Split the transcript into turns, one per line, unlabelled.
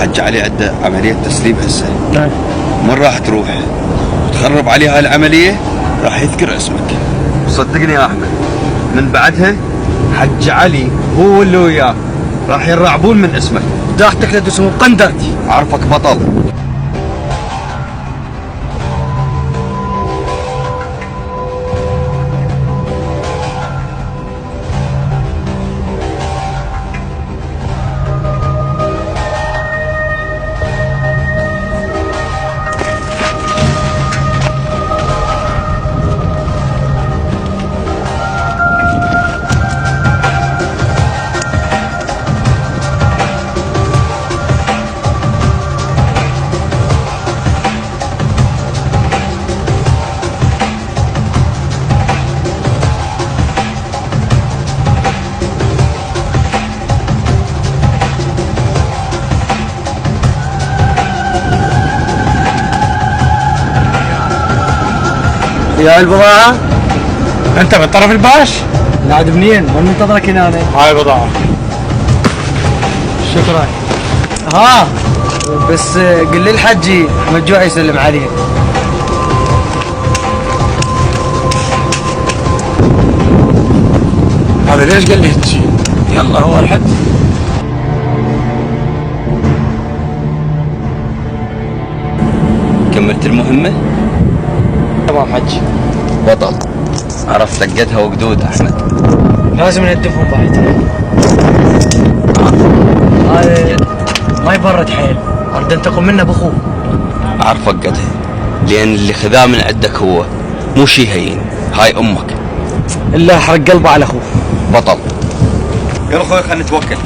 حج علي عنده عملية تسليم هسه. من راح تروح وتخرب عليه هاي العملية راح يذكر اسمك. صدقني يا أحمد من بعدها حج علي هو اللي وياه راح ينرعبون من اسمك.
داحتك لدسمو قندرتي.
عرفك بطل.
يا البضاعة؟
انت من طرف الباش؟
لا منين؟ من منتظرك هنا انا.
هاي بضاعة.
شكرا. ها بس قل لي الحجي احمد جوع يسلم عليه.
هذا ليش قال لي تجي؟ يلا هو الحد.
كملت المهمة؟
تمام حجي.
بطل. عرفت لقيتها وقدود أحمد.
لازم ندفهم بعد. هاي ما يبرد حيل، اريد انتقم منه باخوه.
عارف وقتها لأن اللي خذاه من عندك هو مو شي هين. هاي أمك.
الا حرق قلبه على اخوه.
بطل. يلا خوي خلينا نتوكل.